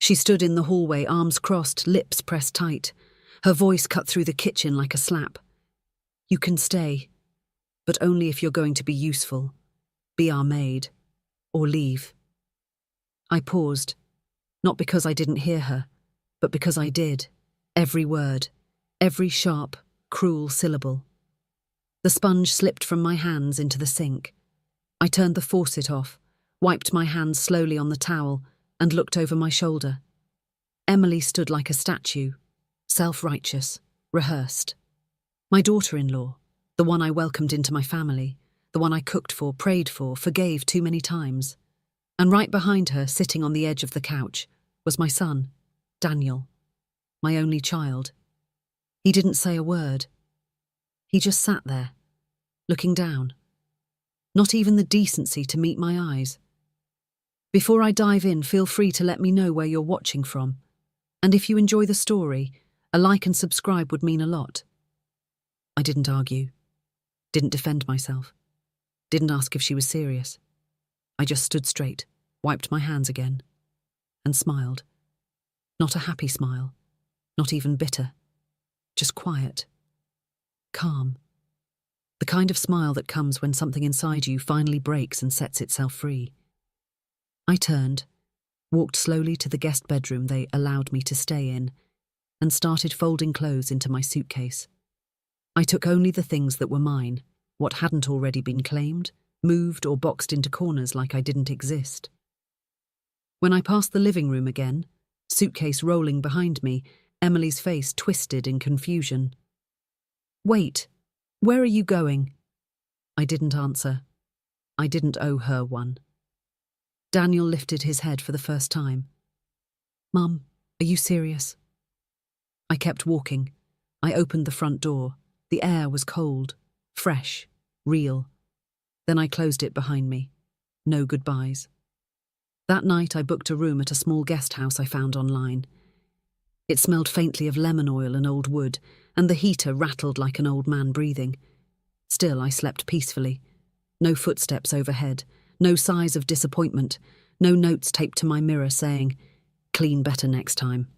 She stood in the hallway, arms crossed, lips pressed tight. Her voice cut through the kitchen like a slap. "You can stay, but only if you're going to be useful. Be our maid. Or leave." I paused, not because I didn't hear her, but because I did. Every word, every sharp, cruel syllable. The sponge slipped from my hands into the sink. I turned the faucet off, wiped my hands slowly on the towel, and looked over my shoulder. Emily stood like a statue, self-righteous, rehearsed. My daughter-in-law, the one I welcomed into my family, the one I cooked for, prayed for, forgave too many times. And right behind her, sitting on the edge of the couch, was my son, Daniel, my only child. He didn't say a word. He just sat there, looking down. Not even the decency to meet my eyes. Before I dive in, feel free to let me know where you're watching from. And if you enjoy the story, a like and subscribe would mean a lot. I didn't argue, didn't defend myself, didn't ask if she was serious. I just stood straight, wiped my hands again, and smiled. Not a happy smile, not even bitter, just quiet, calm. The kind of smile that comes when something inside you finally breaks and sets itself free. I turned, walked slowly to the guest bedroom they allowed me to stay in, and started folding clothes into my suitcase. I took only the things that were mine, what hadn't already been claimed, moved or boxed into corners like I didn't exist. When I passed the living room again, suitcase rolling behind me, Emily's face twisted in confusion. "Wait, where are you going?" I didn't answer. I didn't owe her one. Daniel lifted his head for the first time. "Mum, are you serious?" I kept walking. I opened the front door. The air was cold, fresh, real. Then I closed it behind me. No goodbyes. That night I booked a room at a small guest house I found online. It smelled faintly of lemon oil and old wood, and the heater rattled like an old man breathing. Still, I slept peacefully. No footsteps overhead, no sighs of disappointment, no notes taped to my mirror saying, "Clean better next time."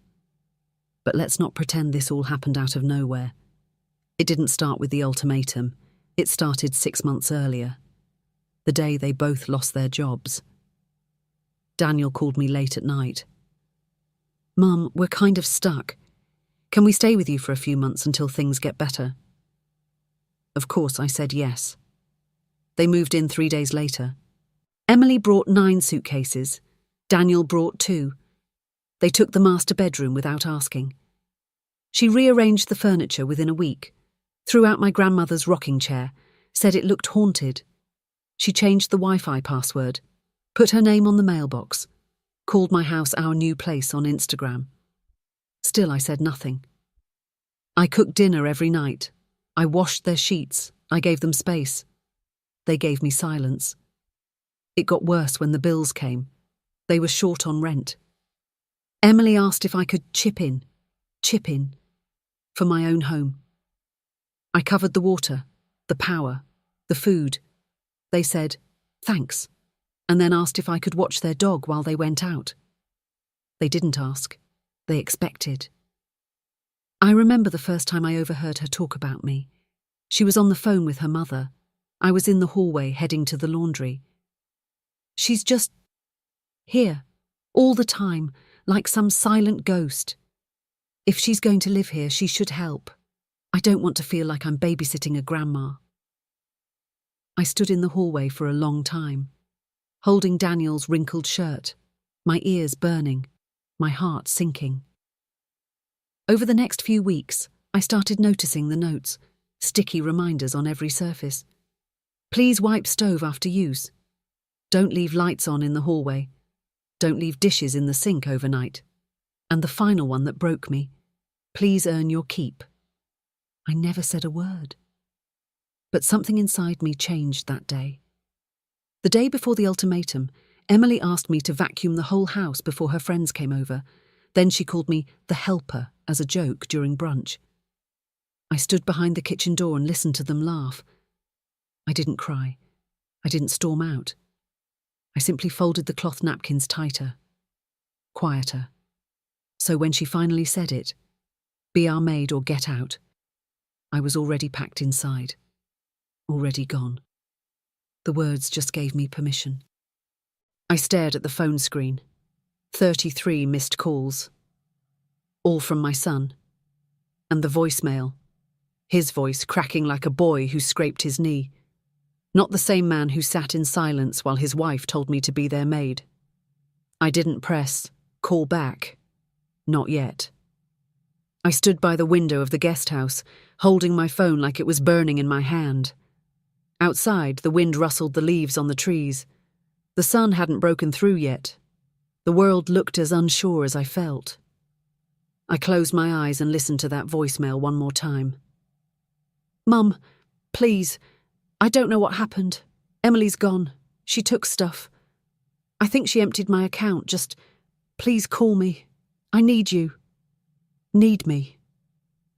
But let's not pretend this all happened out of nowhere. It didn't start with the ultimatum. It started 6 months earlier, the day they both lost their jobs. Daniel called me late at night. "Mum, we're kind of stuck. Can we stay with you for a few months until things get better?" Of course, I said yes. They moved in 3 days later. Emily brought 9 suitcases. Daniel brought 2. They took the master bedroom without asking. She rearranged the furniture within a week, threw out my grandmother's rocking chair, said it looked haunted. She changed the Wi-Fi password, put her name on the mailbox, called my house our new place on Instagram. Still, I said nothing. I cooked dinner every night. I washed their sheets. I gave them space. They gave me silence. It got worse when the bills came. They were short on rent. Emily asked if I could chip in, for my own home. I covered the water, the power, the food. They said, "Thanks," and then asked if I could watch their dog while they went out. They didn't ask. They expected. I remember the first time I overheard her talk about me. She was on the phone with her mother. I was in the hallway heading to the laundry. "She's just here, all the time, like some silent ghost. If she's going to live here, she should help. I don't want to feel like I'm babysitting a grandma." I stood in the hallway for a long time, holding Daniel's wrinkled shirt, my ears burning, my heart sinking. Over the next few weeks, I started noticing the notes, sticky reminders on every surface. "Please wipe stove after use. Don't leave lights on in the hallway. Don't leave dishes in the sink overnight." And the final one that broke me, "Please earn your keep." I never said a word. But something inside me changed that day. The day before the ultimatum, Emily asked me to vacuum the whole house before her friends came over. Then she called me the helper as a joke during brunch. I stood behind the kitchen door and listened to them laugh. I didn't cry. I didn't storm out. I simply folded the cloth napkins tighter, quieter. So when she finally said it, "Be our maid or get out," I was already packed inside, already gone. The words just gave me permission. I stared at the phone screen. 33 missed calls. All from my son. And the voicemail. His voice cracking like a boy who scraped his knee. Not the same man who sat in silence while his wife told me to be their maid. I didn't press call back. Not yet. I stood by the window of the guest house, holding my phone like it was burning in my hand. Outside, the wind rustled the leaves on the trees. The sun hadn't broken through yet. The world looked as unsure as I felt. I closed my eyes and listened to that voicemail one more time. "Mum, please, I don't know what happened. Emily's gone. She took stuff. I think she emptied my account. Just, please call me. I need you. Need me.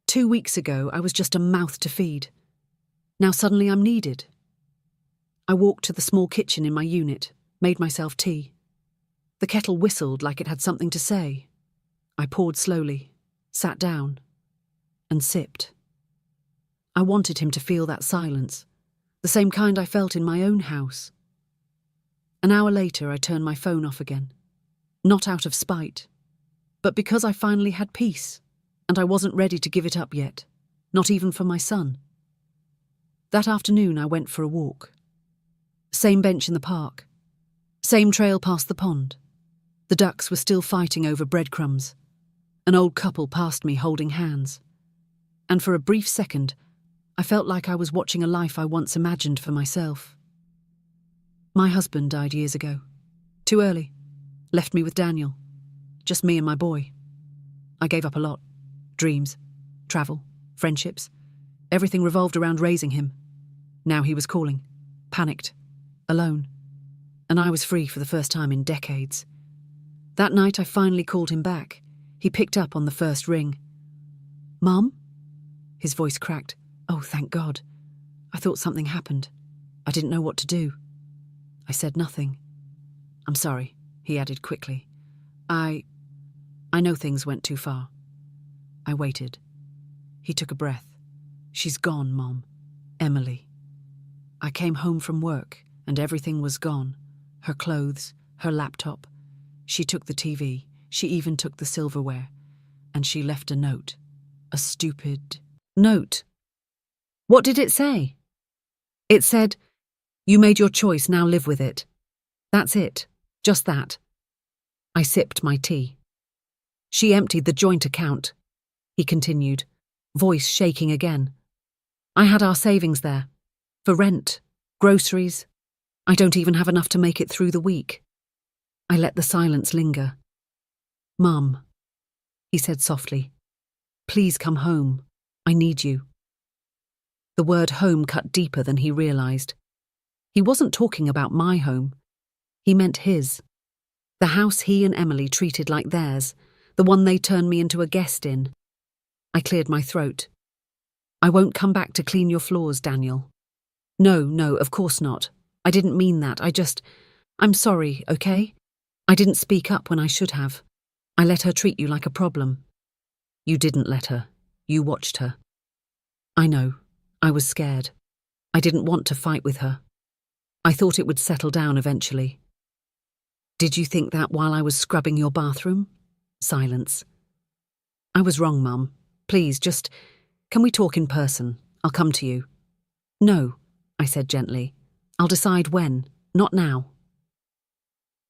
2 weeks ago, I was just a mouth to feed. Now suddenly I'm needed." I walked to the small kitchen in my unit, made myself tea. The kettle whistled like it had something to say. I poured slowly, sat down, and sipped. I wanted him to feel that silence, the same kind I felt in my own house. An hour later, I turned my phone off again. Not out of spite, but because I finally had peace, and I wasn't ready to give it up yet, not even for my son. That afternoon, I went for a walk. Same bench in the park. Same trail past the pond. The ducks were still fighting over breadcrumbs. An old couple passed me holding hands. And for a brief second, I felt like I was watching a life I once imagined for myself. My husband died years ago. Too early. Left me with Daniel. Just me and my boy. I gave up a lot. Dreams, travel, friendships. Everything revolved around raising him. Now he was calling. Panicked. Alone. And I was free for the first time in decades. That night I finally called him back. He picked up on the first ring. "Mum?" His voice cracked. "Oh, thank God. I thought something happened. I didn't know what to do." I said nothing. "I'm sorry," he added quickly. I know things went too far." I waited. He took a breath. "She's gone, Mom. Emily. I came home from work and everything was gone. Her clothes, her laptop. She took the TV. She even took the silverware. And she left a note. A stupid note." "What did it say?" "It said, 'You made your choice, now live with it.' That's it. Just that." I sipped my tea. "She emptied the joint account," he continued, voice shaking again. "I had our savings there. For rent, groceries. I don't even have enough to make it through the week." I let the silence linger. "Mum," he said softly, "please come home. I need you." The word home cut deeper than he realized. He wasn't talking about my home. He meant his. The house he and Emily treated like theirs, the one they turned me into a guest in. I cleared my throat. "I won't come back to clean your floors, Daniel. No, of course not. I didn't mean that. I'm sorry, okay? I didn't speak up when I should have. I let her treat you like a problem." "You didn't let her. You watched her." "I know. I was scared. I didn't want to fight with her. I thought it would settle down eventually." "Did you think that while I was scrubbing your bathroom?" Silence. "I was wrong, Mum. Please, can we talk in person? I'll come to you." "No," I said gently. "I'll decide when, not now."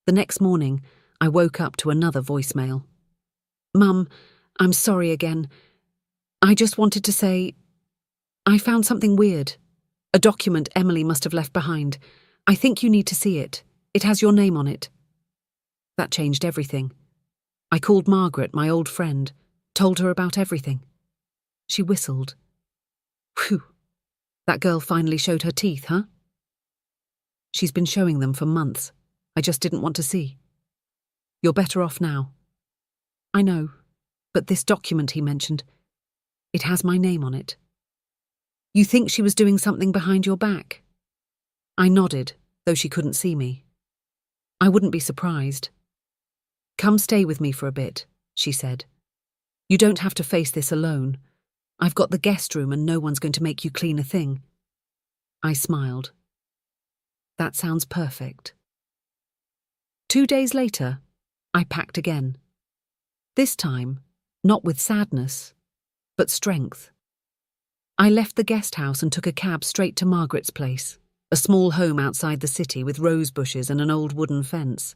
The next morning, I woke up to another voicemail. "Mum, I'm sorry again. I just wanted to say, I found something weird. A document Emily must have left behind. I think you need to see it. It has your name on it." That changed everything. I called Margaret, my old friend, told her about everything. She whistled. "Whew. That girl finally showed her teeth, huh?" "She's been showing them for months. I just didn't want to see." "You're better off now." "I know, but this document he mentioned, it has my name on it." "You think she was doing something behind your back?" I nodded, though she couldn't see me. "I wouldn't be surprised." "Come stay with me for a bit," she said. You don't have to face this alone. I've got the guest room and no one's going to make you clean a thing. I smiled. That sounds perfect. 2 days later, I packed again. This time, not with sadness, but strength. I left the guest house and took a cab straight to Margaret's place, a small home outside the city with rose bushes and an old wooden fence.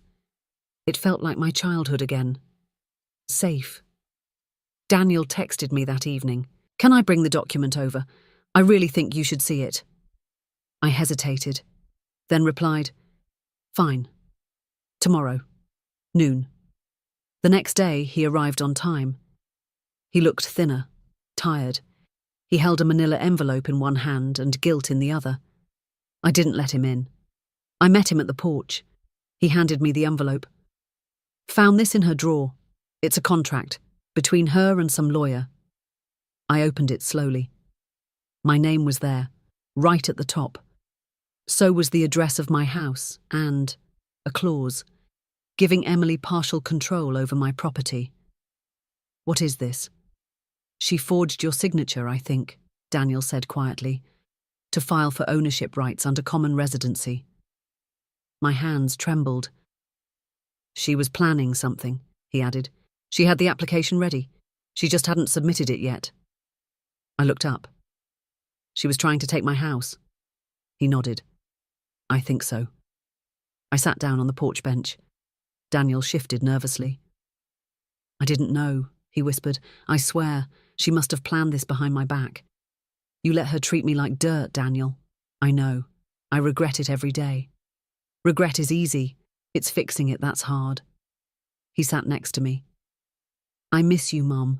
It felt like my childhood again. Safe. Daniel texted me that evening. Can I bring the document over? I really think you should see it. I hesitated, then replied, Fine. Tomorrow. Noon. The next day, he arrived on time. He looked thinner, tired. He held a manila envelope in one hand and guilt in the other. I didn't let him in. I met him at the porch. He handed me the envelope. Found this in her drawer. It's a contract between her and some lawyer. I opened it slowly. My name was there, right at the top. So was the address of my house and a clause, giving Emily partial control over my property. What is this? She forged your signature, I think, Daniel said quietly, to file for ownership rights under common residency. My hands trembled. She was planning something, he added. She had the application ready. She just hadn't submitted it yet. I looked up. She was trying to take my house. He nodded. I think so. I sat down on the porch bench. Daniel shifted nervously. I didn't know, he whispered. I swear, she must have planned this behind my back. You let her treat me like dirt, Daniel. I know. I regret it every day. Regret is easy. It's fixing it that's hard. He sat next to me. I miss you, Mum.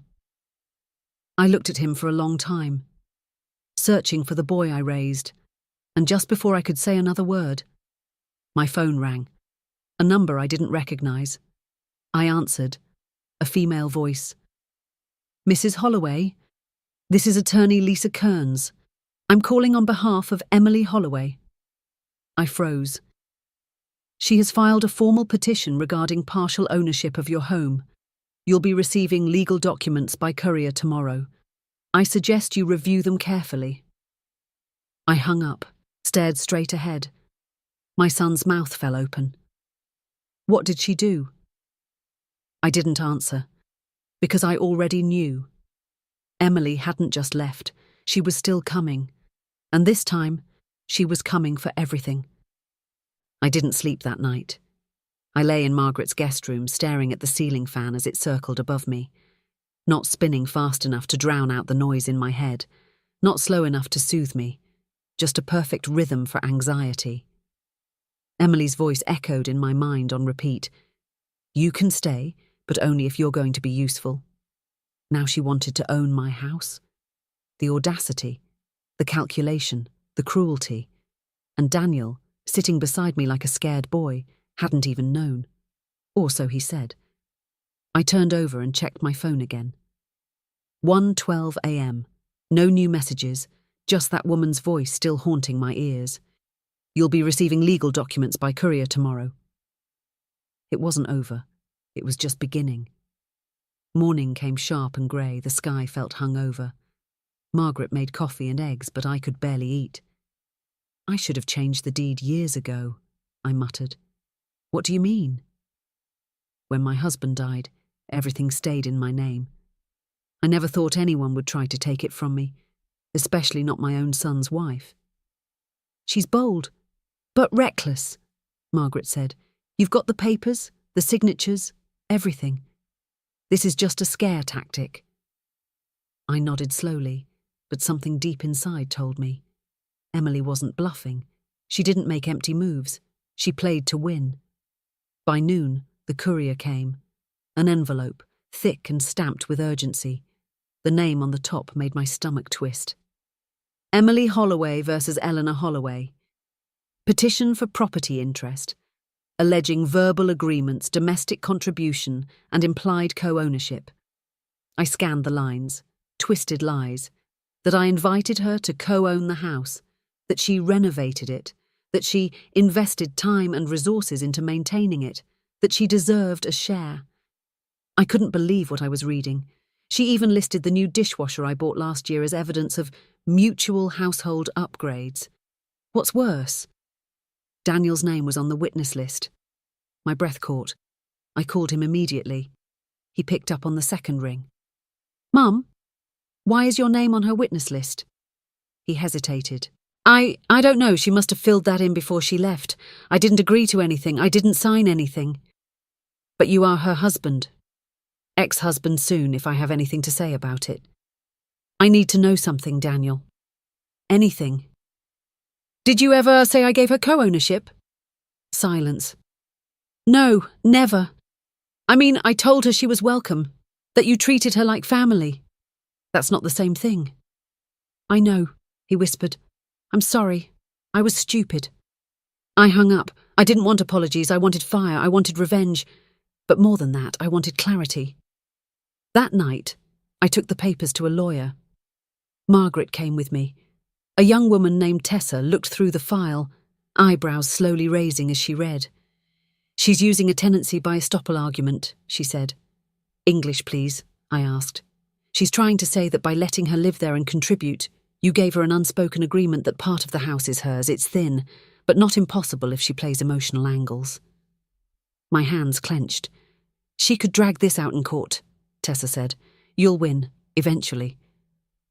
I looked at him for a long time, searching for the boy I raised, and just before I could say another word, my phone rang, a number I didn't recognize. I answered, a female voice. Mrs. Holloway, this is attorney Lisa Kearns. I'm calling on behalf of Emily Holloway. I froze. She has filed a formal petition regarding partial ownership of your home. You'll be receiving legal documents by courier tomorrow. I suggest you review them carefully. I hung up, stared straight ahead. My son's mouth fell open. What did she do? I didn't answer, because I already knew. Emily hadn't just left, she was still coming, and this time, she was coming for everything. I didn't sleep that night. I lay in Margaret's guest room, staring at the ceiling fan as it circled above me, not spinning fast enough to drown out the noise in my head, not slow enough to soothe me, just a perfect rhythm for anxiety. Emily's voice echoed in my mind on repeat. You can stay, but only if you're going to be useful. Now she wanted to own my house. The audacity, the calculation, the cruelty. And Daniel, sitting beside me like a scared boy, hadn't even known. Or so he said. I turned over and checked my phone again. 1:12 a.m. No new messages, just that woman's voice still haunting my ears. You'll be receiving legal documents by courier tomorrow. It wasn't over. It was just beginning. Morning came sharp and grey, the sky felt hungover. Margaret made coffee and eggs, but I could barely eat. I should have changed the deed years ago, I muttered. What do you mean? When my husband died, everything stayed in my name. I never thought anyone would try to take it from me, especially not my own son's wife. She's bold, but reckless, Margaret said. You've got the papers, the signatures, everything. This is just a scare tactic. I nodded slowly, but something deep inside told me. Emily wasn't bluffing. She didn't make empty moves. She played to win. By noon, the courier came. An envelope, thick and stamped with urgency. The name on the top made my stomach twist. Emily Holloway versus Eleanor Holloway. Petition for property interest, alleging verbal agreements, domestic contribution, and implied co-ownership. I scanned the lines, twisted lies, that I invited her to co-own the house, that she renovated it, that she invested time and resources into maintaining it, that she deserved a share. I couldn't believe what I was reading. She even listed the new dishwasher I bought last year as evidence of mutual household upgrades. What's worse? Daniel's name was on the witness list. My breath caught. I called him immediately. He picked up on the second ring. "Mum, why is your name on her witness list?" He hesitated. I don't know, she must have filled that in before she left. I didn't agree to anything, I didn't sign anything. But you are her husband. Ex-husband soon, if I have anything to say about it. I need to know something, Daniel. Anything. Did you ever say I gave her co-ownership? Silence. No, never. I mean, I told her she was welcome, that you treated her like family. That's not the same thing. I know, he whispered. I'm sorry. I was stupid. I hung up. I didn't want apologies. I wanted fire. I wanted revenge. But more than that, I wanted clarity. That night, I took the papers to a lawyer. Margaret came with me. A young woman named Tessa looked through the file, eyebrows slowly raising as she read. She's using a tenancy by estoppel argument, she said. English, please, I asked. She's trying to say that by letting her live there and contribute, you gave her an unspoken agreement that part of the house is hers. It's thin, but not impossible if she plays emotional angles. My hands clenched. She could drag this out in court, Tessa said. You'll win, eventually.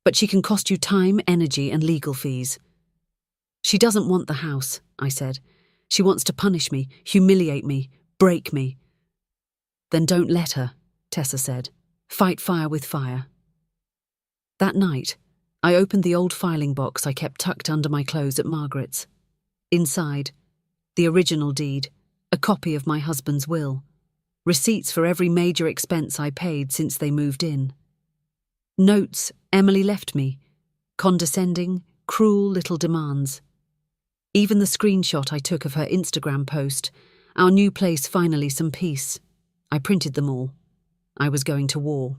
But she can cost you time, energy, and legal fees. She doesn't want the house, I said. She wants to punish me, humiliate me, break me. Then don't let her, Tessa said. Fight fire with fire. That night, I opened the old filing box I kept tucked under my clothes at Margaret's. Inside, the original deed, a copy of my husband's will, receipts for every major expense I paid since they moved in. Notes Emily left me, condescending, cruel little demands. Even the screenshot I took of her Instagram post, our new place finally some peace. I printed them all. I was going to war.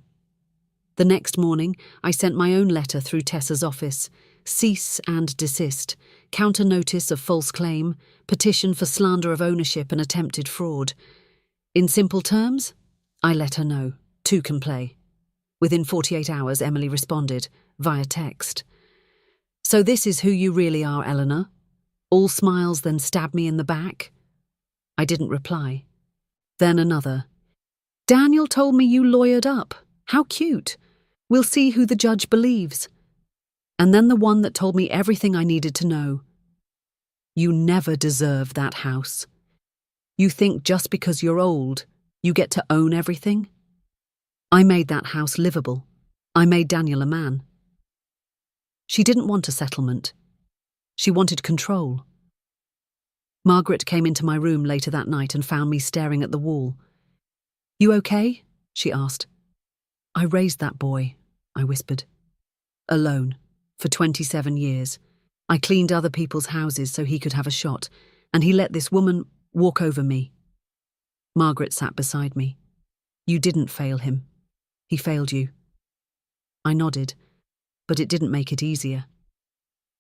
The next morning, I sent my own letter through Tessa's office. Cease and desist. Counter notice of false claim. Petition for slander of ownership and attempted fraud. In simple terms, I let her know. Two can play. Within 48 hours, Emily responded, via text. So this is who you really are, Eleanor? All smiles, then stab me in the back? I didn't reply. Then another. Daniel told me you lawyered up. How cute. We'll see who the judge believes. And then the one that told me everything I needed to know. You never deserve that house. You think just because you're old, you get to own everything? I made that house livable. I made Daniel a man. She didn't want a settlement. She wanted control. Margaret came into my room later that night and found me staring at the wall. You okay? She asked. I raised that boy, I whispered. Alone, for 27 years. I cleaned other people's houses so he could have a shot, and he let this woman walk over me. Margaret sat beside me. You didn't fail him. He failed you. I nodded, but it didn't make it easier.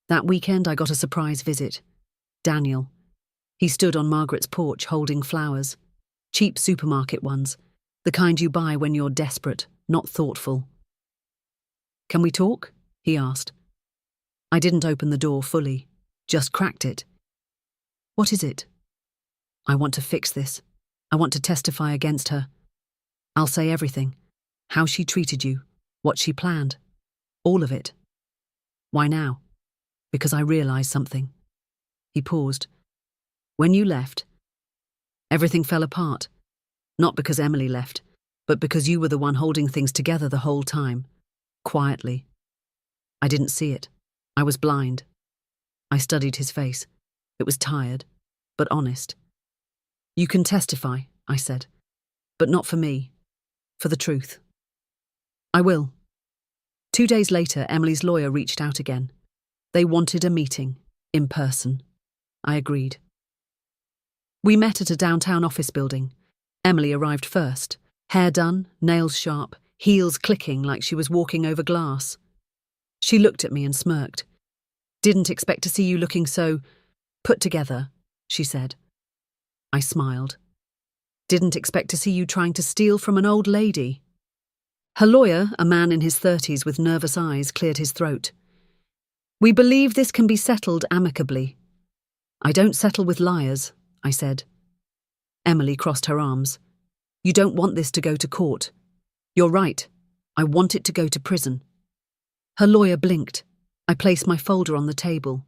That weekend I got a surprise visit. Daniel. He stood on Margaret's porch holding flowers. Cheap supermarket ones. The kind you buy when you're desperate, not thoughtful. Can we talk? He asked. I didn't open the door fully, just cracked it. What is it? I want to fix this. I want to testify against her. I'll say everything. How she treated you, what she planned. All of it. Why now? Because I realized something. He paused. When you left, everything fell apart. Not because Emily left, but because you were the one holding things together the whole time. Quietly. I didn't see it. I was blind. I studied his face. It was tired, but honest. You can testify, I said. But not for me. For the truth. I will. 2 days later, Emily's lawyer reached out again. They wanted a meeting, in person. I agreed. We met at a downtown office building. Emily arrived first. Hair done, nails sharp, heels clicking like she was walking over glass. She looked at me and smirked. Didn't expect to see you looking so put together, she said. I smiled. Didn't expect to see you trying to steal from an old lady. Her lawyer, a man in his 30s with nervous eyes, cleared his throat. "We believe this can be settled amicably." "I don't settle with liars," I said. Emily crossed her arms. "You don't want this to go to court." "You're right. I want it to go to prison." Her lawyer blinked. I placed my folder on the table.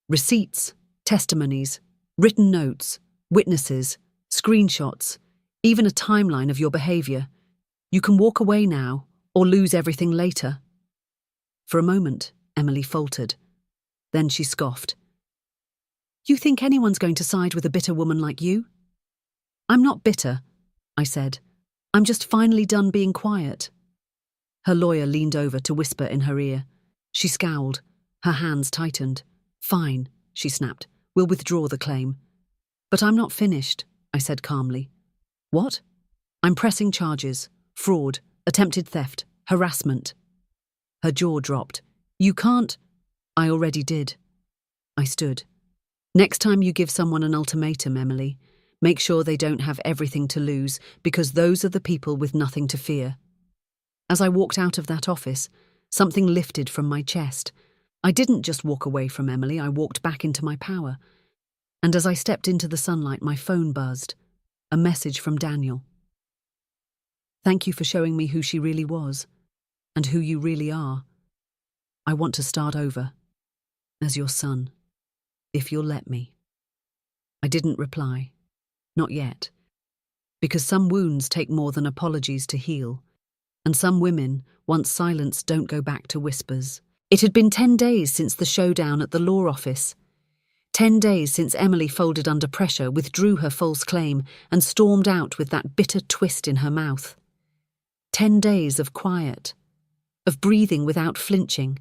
Receipts, testimonies, written notes, witnesses, screenshots, even a timeline of your behaviour. You can walk away now, or lose everything later. For a moment, Emily faltered. Then she scoffed. "You think anyone's going to side with a bitter woman like you?" "I'm not bitter," I said. "I'm just finally done being quiet." Her lawyer leaned over to whisper in her ear. She scowled. Her hands tightened. "Fine," she snapped. "We'll withdraw the claim." "But I'm not finished," I said calmly. "What?" "I'm pressing charges. Fraud, attempted theft, harassment." Her jaw dropped. "You can't—" "I already did." I stood. "Next time you give someone an ultimatum, Emily, make sure they don't have everything to lose, because those are the people with nothing to fear." As I walked out of that office, something lifted from my chest. I didn't just walk away from Emily, I walked back into my power. And as I stepped into the sunlight, my phone buzzed. A message from Daniel. "Thank you for showing me who she really was, and who you really are. I want to start over, as your son, if you'll let me." I didn't reply. Not yet. Because some wounds take more than apologies to heal, and some women, once silenced, don't go back to whispers. It had been 10 days since the showdown at the law office. 10 days since Emily folded under pressure, withdrew her false claim, and stormed out with that bitter twist in her mouth. 10 days of quiet, of breathing without flinching,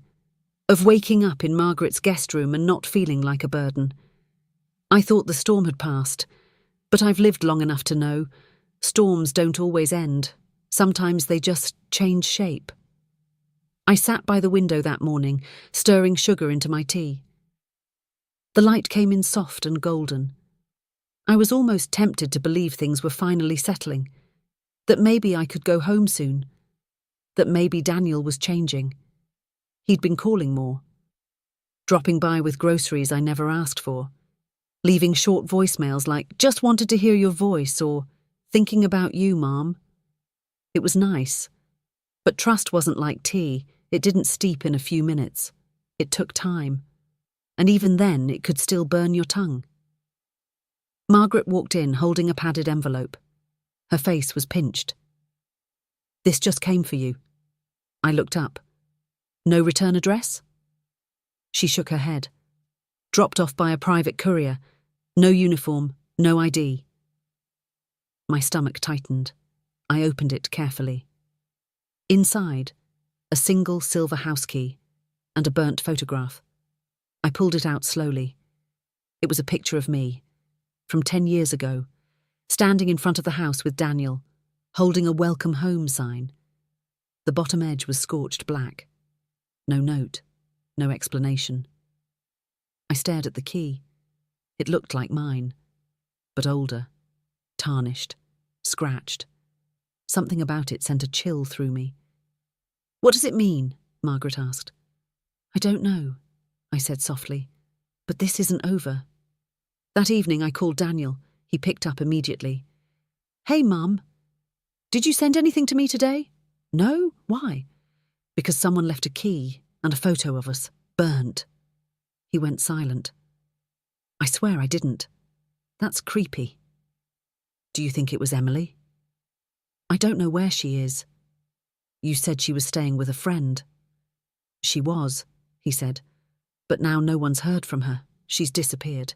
of waking up in Margaret's guest room and not feeling like a burden. I thought the storm had passed, but I've lived long enough to know storms don't always end. Sometimes they just change shape. I sat by the window that morning, stirring sugar into my tea. The light came in soft and golden. I was almost tempted to believe things were finally settling, that maybe I could go home soon, that maybe Daniel was changing. He'd been calling more, dropping by with groceries I never asked for, leaving short voicemails like, "Just wanted to hear your voice," or "Thinking about you, Mom." It was nice, but trust wasn't like tea. It didn't steep in a few minutes. It took time, and even then it could still burn your tongue. Margaret walked in holding a padded envelope. Her face was pinched. "This just came for you." I looked up. "No return address?" She shook her head. "Dropped off by a private courier. No uniform, no ID." My stomach tightened. I opened it carefully. Inside, a single silver house key and a burnt photograph. I pulled it out slowly. It was a picture of me, from 10 years ago, standing in front of the house with Daniel, holding a welcome home sign. The bottom edge was scorched black. No note, no explanation. I stared at the key. It looked like mine, but older, tarnished, scratched. Something about it sent a chill through me. "What does it mean?" Margaret asked. "I don't know," I said softly, "but this isn't over." That evening I called Daniel. He picked up immediately. "Hey, Mum. Did you send anything to me today?" "No? Why?" "Because someone left a key and a photo of us, burnt." He went silent. "I swear I didn't." "That's creepy." "Do you think it was Emily?" "I don't know where she is." "You said she was staying with a friend." "She was," he said, "but now no one's heard from her. She's disappeared."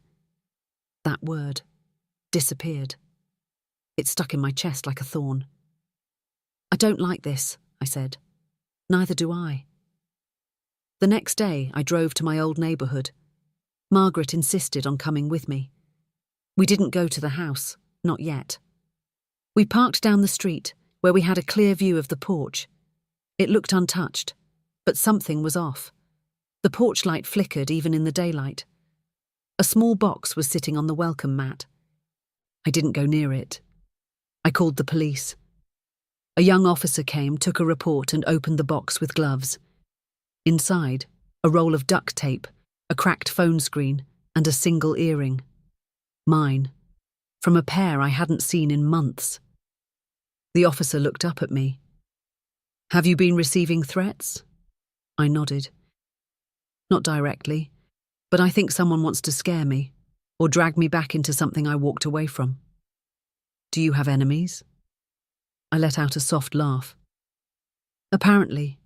That word, disappeared. It stuck in my chest like a thorn. "I don't like this," I said. "Neither do I." The next day I drove to my old neighbourhood. Margaret insisted on coming with me. We didn't go to the house, not yet. We parked down the street, where we had a clear view of the porch. It looked untouched, but something was off. The porch light flickered even in the daylight. A small box was sitting on the welcome mat. I didn't go near it. I called the police. A young officer came, took a report, and opened the box with gloves. Inside, a roll of duct tape, a cracked phone screen, and a single earring. Mine, from a pair I hadn't seen in months. The officer looked up at me. "Have you been receiving threats?" I nodded. "Not directly, but I think someone wants to scare me, or drag me back into something I walked away from." "Do you have enemies?" I let out a soft laugh. "Apparently,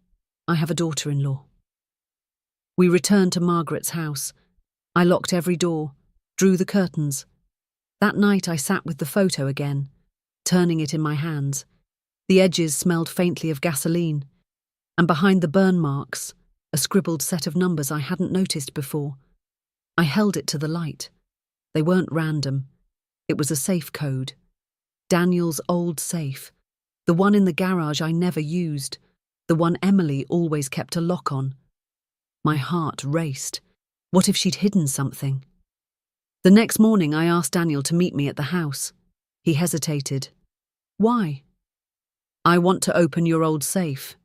I have a daughter-in-law." We returned to Margaret's house. I locked every door, drew the curtains. That night I sat with the photo again, turning it in my hands. The edges smelled faintly of gasoline, and behind the burn marks, a scribbled set of numbers I hadn't noticed before. I held it to the light. They weren't random. It was a safe code. Daniel's old safe. The one in the garage I never used. The one Emily always kept a lock on. My heart raced. What if she'd hidden something? The next morning I asked Daniel to meet me at the house. He hesitated. "Why?" "I want to open your old safe."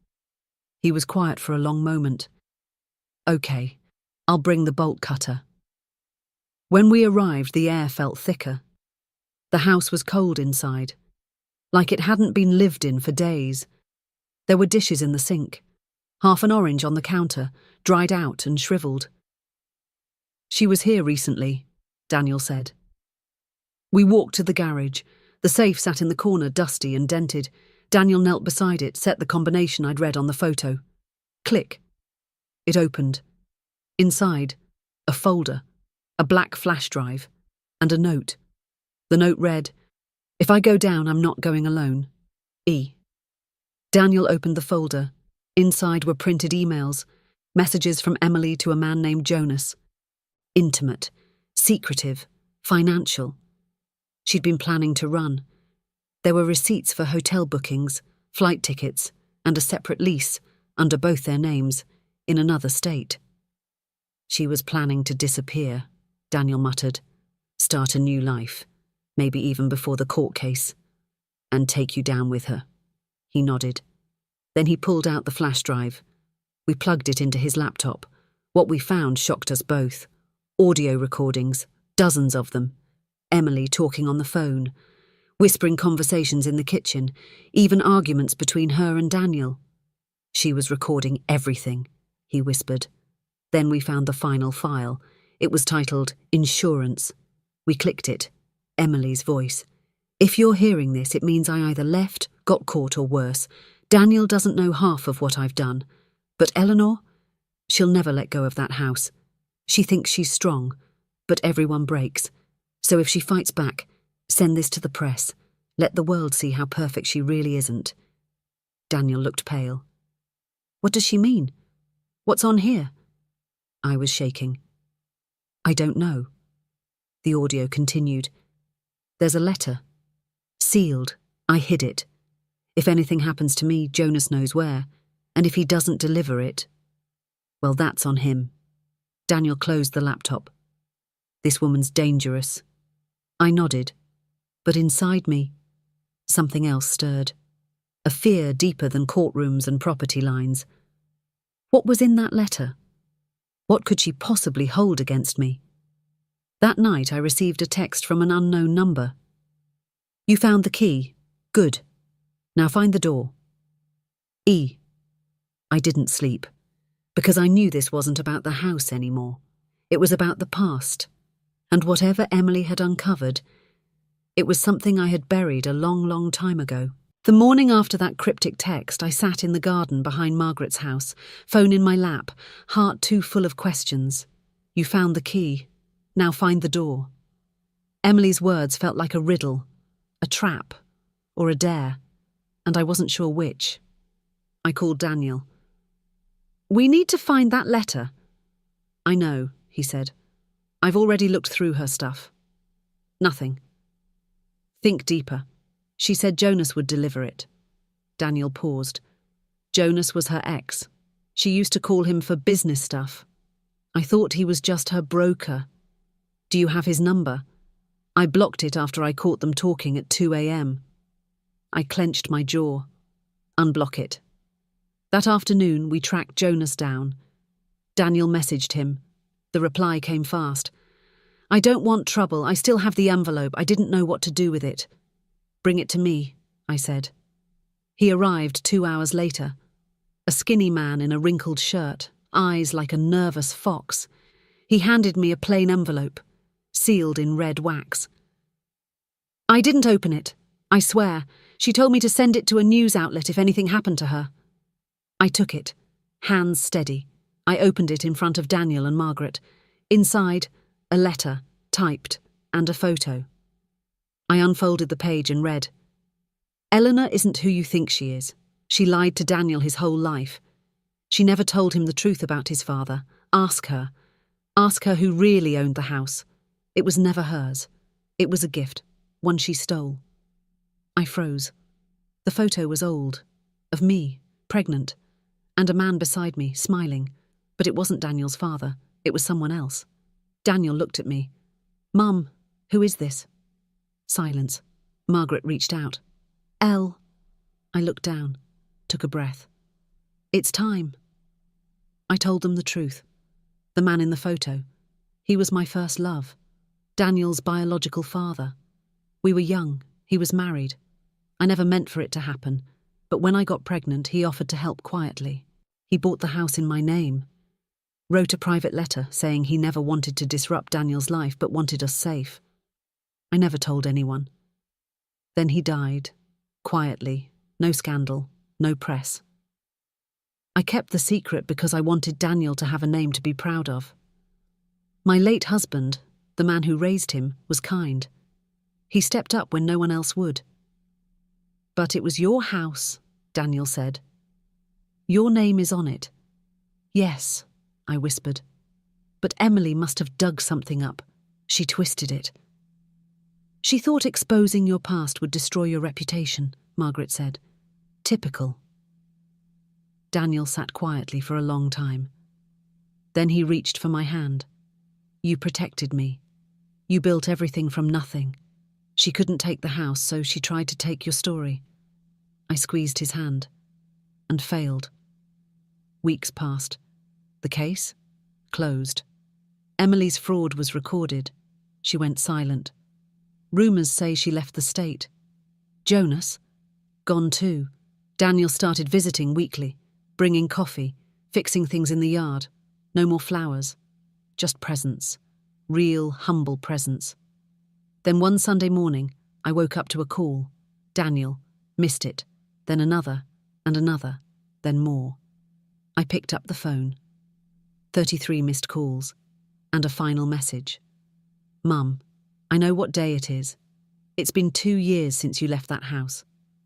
He was quiet for a long moment. "Okay, I'll bring the bolt cutter." When we arrived, the air felt thicker. The house was cold inside, like it hadn't been lived in for days. There were dishes in the sink, half an orange on the counter, dried out and shriveled. "She was here recently," Daniel said. We walked to the garage. The safe sat in the corner, dusty and dented. Daniel knelt beside it, set the combination I'd read on the photo. Click. It opened. Inside, a folder, a black flash drive, and a note. The note read, "If I go down, I'm not going alone. E." Daniel opened the folder. Inside were printed emails, messages from Emily to a man named Jonas. Intimate, secretive, financial. She'd been planning to run. There were receipts for hotel bookings, flight tickets, and a separate lease, under both their names, in another state. "She was planning to disappear," Daniel muttered. "Start a new life, maybe even before the court case, and take you down with her." He nodded. Then he pulled out the flash drive. We plugged it into his laptop. What we found shocked us both. Audio recordings, dozens of them. Emily talking on the phone, whispering conversations in the kitchen, even arguments between her and Daniel. "She was recording everything," he whispered. Then we found the final file. It was titled Insurance. We clicked it. Emily's voice. "If you're hearing this, it means I either left, got caught, or worse. Daniel doesn't know half of what I've done. But Eleanor? She'll never let go of that house. She thinks she's strong, but everyone breaks. So if she fights back, send this to the press. Let the world see how perfect she really isn't." Daniel looked pale. "What does she mean? What's on here?" I was shaking. "I don't know." The audio continued. "There's a letter. Sealed. I hid it. If anything happens to me, Jonas knows where. And if he doesn't deliver it, well, that's on him." Daniel closed the laptop. "This woman's dangerous." I nodded, but inside me, something else stirred. A fear deeper than courtrooms and property lines. What was in that letter? What could she possibly hold against me? That night I received a text from an unknown number. "You found the key. Good. Now find the door. E." I didn't sleep, because I knew this wasn't about the house anymore. It was about the past, and whatever Emily had uncovered, it was something I had buried a long, long time ago. The morning after that cryptic text, I sat in the garden behind Margaret's house, phone in my lap, heart too full of questions. "You found the key. Now find the door." Emily's words felt like a riddle, a trap, or a dare, and I wasn't sure which. I called Daniel. "We need to find that letter." "I know," he said. "I've already looked through her stuff. Nothing." "Think deeper. She said Jonas would deliver it." Daniel paused. "Jonas was her ex. She used to call him for business stuff. I thought he was just her broker. Do you have his number? I blocked it after I caught them talking at 2 a.m. I clenched my jaw. Unblock it. That afternoon, we tracked Jonas down. Daniel messaged him. The reply came fast. I don't want trouble. I still have the envelope. I didn't know what to do with it. Bring it to me, I said. He arrived 2 hours later. A skinny man in a wrinkled shirt, eyes like a nervous fox. He handed me a plain envelope, sealed in red wax. I didn't open it. I swear. She told me to send it to a news outlet if anything happened to her. I took it, hands steady. I opened it in front of Daniel and Margaret. Inside, a letter, typed, and a photo. I unfolded the page and read, Eleanor isn't who you think she is. She lied to Daniel his whole life. She never told him the truth about his father. Ask her. Ask her who really owned the house. It was never hers. It was a gift, one she stole. I froze. The photo was old, of me, pregnant, and a man beside me, smiling. But it wasn't Daniel's father. It was someone else. Daniel looked at me. Mum, who is this? Silence. Margaret reached out. Elle. I looked down, took a breath. It's time. I told them the truth. The man in the photo. He was my first love. Daniel's biological father. We were young. He was married. I never meant for it to happen, but when I got pregnant, he offered to help quietly. He bought the house in my name. Wrote a private letter saying he never wanted to disrupt Daniel's life but wanted us safe. I never told anyone. Then he died, quietly, no scandal, no press. I kept the secret because I wanted Daniel to have a name to be proud of. My late husband, the man who raised him, was kind. He stepped up when no one else would. But it was your house, Daniel said. Your name is on it. Yes, I whispered. But Emily must have dug something up. She twisted it. She thought exposing your past would destroy your reputation, Margaret said. Typical. Daniel sat quietly for a long time. Then he reached for my hand. You protected me. You built everything from nothing. She couldn't take the house, so she tried to take your story. I squeezed his hand. And failed. Weeks passed. The case? Closed. Emily's fraud was recorded. She went silent. Rumours say she left the state. Jonas? Gone too. Daniel started visiting weekly, bringing coffee, fixing things in the yard. No more flowers. Just presents. Real, humble presents. Then one Sunday morning, I woke up to a call. Daniel. Missed it. Then another, and another, then more. I picked up the phone. 33 missed calls, and a final message. Mum, I know what day it is. It's been 2 years since you left that house.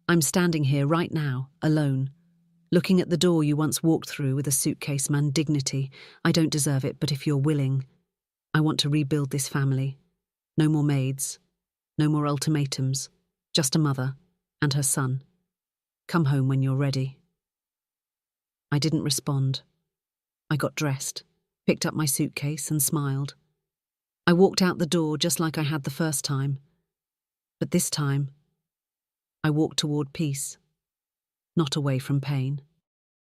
I'm standing here right now, alone, looking at the door you once walked through with a suitcase man dignity. I don't deserve it, but if you're willing, I want to rebuild this family. No more maids, no more ultimatums, just a mother and her son. Come home when you're ready. I didn't respond. I got dressed, picked up my suitcase and smiled. I walked out the door just like I had the first time. But this time, I walked toward peace, not away from pain.